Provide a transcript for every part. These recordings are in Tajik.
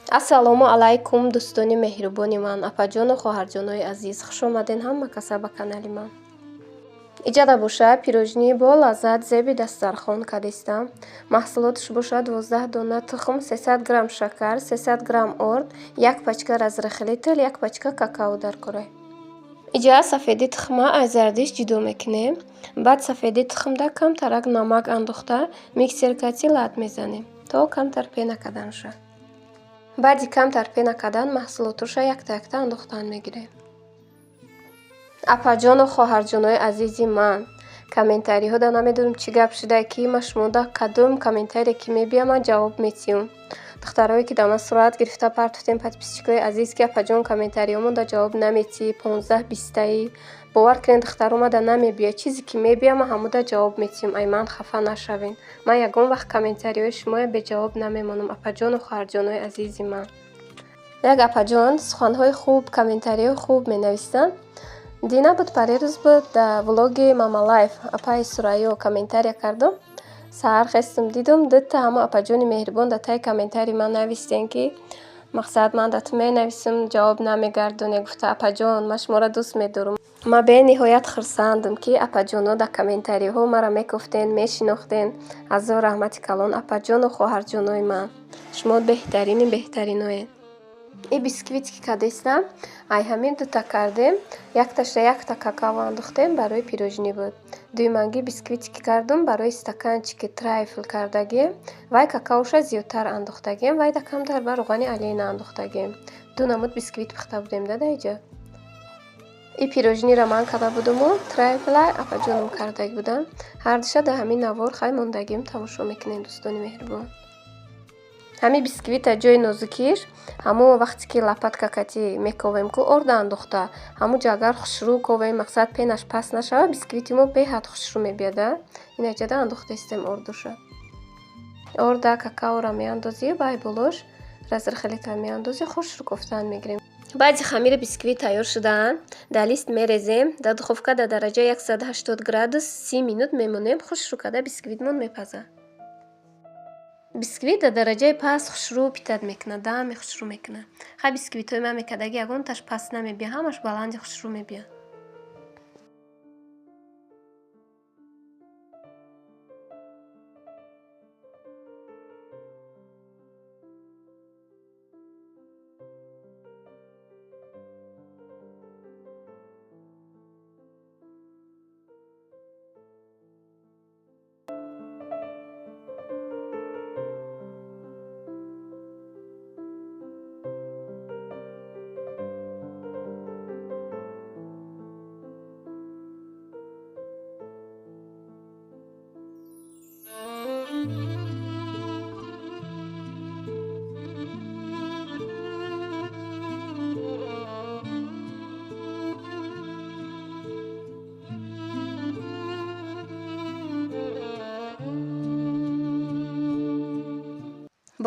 Ассалому алайкум дӯстони меҳрубони ман, апаҷону хоҳарҷонои азиз, хушомадед ҳама каса ба канали ман. Иҷода бошад пирожнии бо лаззат зеби дастархон кардистам. Маҳсулоташ бошад 12 дона тухм, 300 грамм шакар, 300 грамм орд, 1 пачка разрыхили тел, 1 пачка какао дар кӯрай. Иҷа сафеди тухма аз зардиш ҷудо мекунем. Баъд сафеди тухмда камтарак намак андохта миксеркати лад мезанем, то камтар пена кардан шавад. Баъди камтар пена кардан маҳсулоташа якта-якта андохтан мегирем. Апаҷону хоҳарҷонои азизи ман, комментариҳода намедонам чӣ гап шуда, ки ман шумода кадом комментарие ки мебиям ман ҷавоб метиҳум. Духтарое ки да ман сурат гирифта партофтем подписчикои азиз ки апаҷон комментариҳомонда ҷавоб наметиҳӣ, 15-20таи. Бовар кунед духтаромада намебия, чизе ки мебиям ман ҳамуда ҷавоб метиҳум. Ай ман хафа нашавед. Ман ягон вақт комментариҳои шуморо беҷавоб намемонам, апаҷону хоҳарҷонои азизи ман. Як апаҷон суханҳои хуб, комментариҳои хуб менависанд. Дина буд парирӯз буд дар влоги Мама Лайф апаи Сурайё комментария кардам. Саҳар хестам дидум дутта ҳамон апаҷони меҳрубон дар таи комментари ман навистем ки мақсад ман да ту менависам ҷавоб намегардонӣ. Гуфта апаҷон ман шуморо дӯст медорам. Ман бениҳоят хурсандам ки апаҷонҳо дар комментариҳо маро мекуфтен, мешинохтен. Азо раҳмати калон апаҷону хоҳарҷонои ман. Шумо беҳтарини беҳтариноед. И бисквите ки кардистам, ай ҳамин дута кардем, якташа якта какао андохтем барои пирожнӣ буд. Дуюманги бисквите ки кардам барои стаканчики трайфл кардагем, вай какаоша зиёдтар андохтагем, вайда камтар ба рӯғани алина андохтагем. Ду намуд бисквит пухта будем дада иҷа. И пирожниро ман карда будаму трайфла апаҷонам кардаг будам. Ҳардуша дар ҳамин навор хай мондагим тамошо мекунем дӯстони меҳрубон. Ҳамин бисквита ҷои нозукиш ҳамон вақте ки лопатка кати мековем ку орда андохта ҳамун ҷагар хушрӯ ковем, мақсад пенаш паст нашава, бисквити мо беҳад хушрӯ мебияда. Инаҷада андохтастем ордуша. Орда какаоро меандозӣ, баъд болош разрыхилита меандозӣ, хушрӯ кофтан мегирем. баъди хамири бисквит тайёр шудаанд, дар лист мерезем, дар духовка дар дараҷаи 180 градус 30 минут мемонем, хушрӯ карда бисквитмон мепазад. Бисквит дар дараҷаи паст хушрӯ питат мекунад, даъми хушрӯ мекунад. Хай бисквитҳои ман мекардаги ягонташ паст намебияд, ҳамаш баланди хушрӯ мебияд.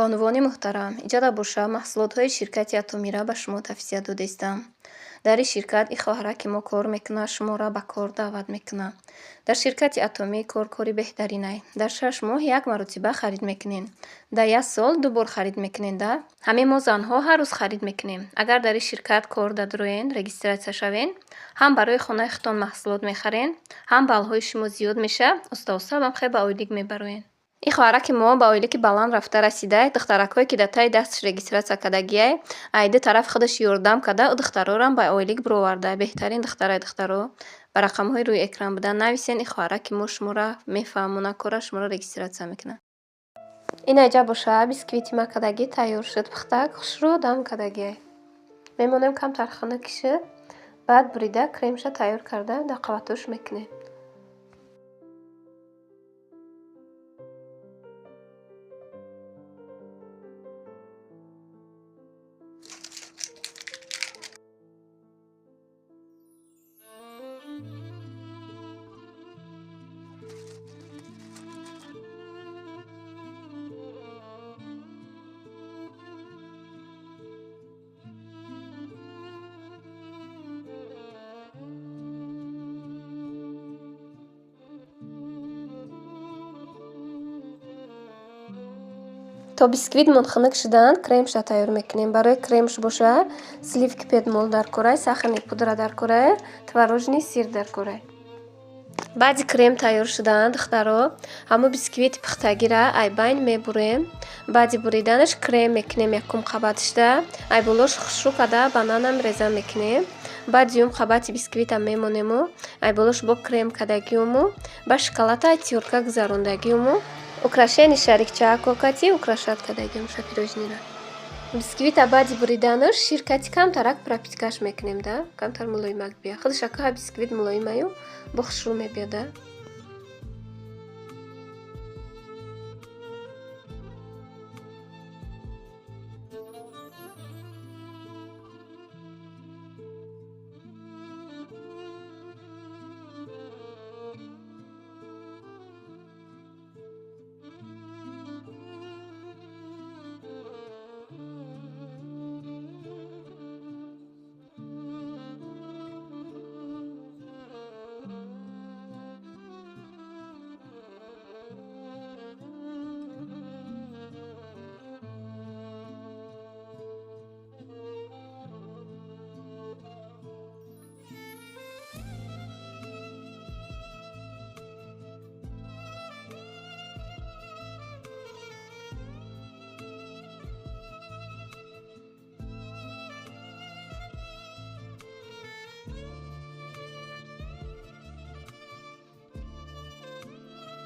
бонувони муҳтарам, иҷода бошад маҳсулотҳои ширкати Атомира ба шумо тавсия додастам. Дар ин ширкат и хоҳраки мо кор мекунад, шуморо ба кор даъват мекунад. Дар ширкати Атомӣ кори беҳтаринай. Дар 6 моҳ як маротиба харид мекунем. Дар 1 сол 2 бор харид мекунем. Ҳамин мо занҳо ҳар рӯз харид мекунем. Агар дар ин ширкат кор дадроен, регистратсия шавен, ҳам барои хонаи худтон маҳсулот мехарен, ҳам баллҳои шумо зиёд меша, оста-оста вам хел ба ойлик мебароен. И хоҳраки мо ба ойлики баланд рафта расида, духтаракҳое ки дар таи дасташ регистратсия кардагияй, айди тараф худаш ёрдам карда духтарорам ба ойлик бироварда. Беҳтарин духтаро ба рақамҳои рӯи экран буда нависен. И хоҳраки мо шуморо мефаҳмона, кора шуморо регистратсия мекунад. Ин аҷа боша бисквити ма кардагӣ тайёр шуд. Пухтак хушрӯ дам кардагияй. Мемонем камтар хона кишад, баъд бурида кремша тайёр карда дар қаватош мекунем. То бисквитмон хунук шуданд, кремша тайёр мекунем. Барои кремш боша, сливки педмол дар кораи, сахарни пудра дар кораи, творожный сир дар кораи. баъди крем тайёр шудаанд, духтаро, ҳамо бисквити пухтагиро айбайн мебурем. баъди буриданаш крем мекунем якум қабатшда, ай болош хушрӯ када бананам реза мекунем. баъд юм қабати бисквита мемонему, ай болош бо крем кадагиуму, ба шоколата ай тёрка гузарондагиуму, украшени шарикчаа кокати украшат кадагиумша пирожнира. бисквита баъди буриданаш ширкати камтарак пропиткаш мекунем да, камтар мулоимак бия. Худи шакаҳа бисквит мулоимаю, бо хушрӯ мебияда.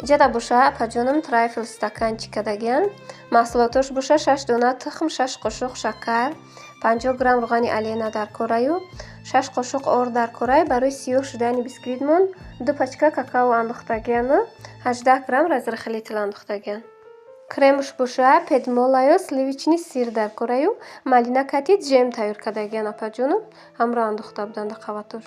ҷада боша апаҷонам трайфл стаканчик кадагиан. маҳсулотош боша 6 дона тухм, 6 қошуқ шакар, 50 грамм рӯғани алена дар кораю, 6 қошуқ ор дар корай. Барои сиёҳ шудани бисквитмон 2 пачка какао андохтагиану 18 грамм разрыхили тил андохтагиан. кремуш боша педмолаю сливични сир дар кораю, малинакати ҷем тайёр кадагиан апаҷонам, ҳамро андохта буданд қаватош.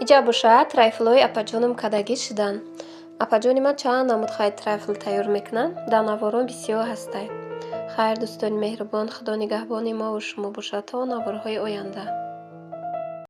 иҷа бошад, трайфлҳои апаҷонам кадагӣ шуданд. Апаҷони ман чанд намуд хай трайфл тайёр мекунанд? Дар наворон бисёр ҳастанд. Хайр, дӯстони меҳрубон, худо нигаҳбони маву шумо бошад то наворҳои оянда.